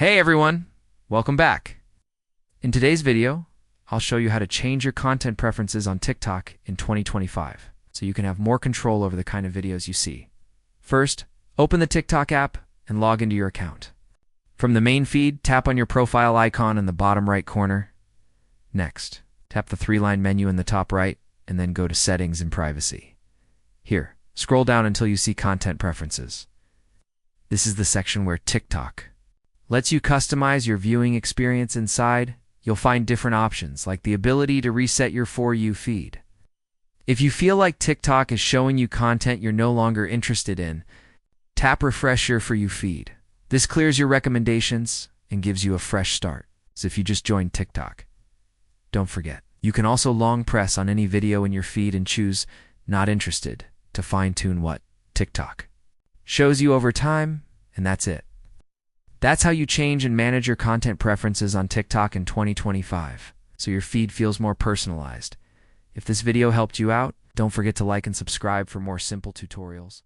Hey everyone, welcome back. In today's video, I'll show you how to change your content preferences on TikTok in 2025 so you can have more control over the kind of videos you see. First, open the TikTok app and log into your account. From the main feed, tap on your profile icon in the bottom right corner. Next, tap the three-line menu in the top right and then go to Settings and Privacy. Here, scroll down until you see Content Preferences. This is the section where TikTok lets you customize your viewing experience. Inside, you'll find different options like the ability to reset your For You feed. If you feel like TikTok is showing you content you're no longer interested in, tap Refresh your For You feed. This clears your recommendations and gives you a fresh start, as if you just joined TikTok. Don't forget, you can also long press on any video in your feed and choose Not Interested to fine-tune what TikTok shows you over time, and that's it. That's how you change and manage your content preferences on TikTok in 2025, so your feed feels more personalized. If this video helped you out, don't forget to like and subscribe for more simple tutorials.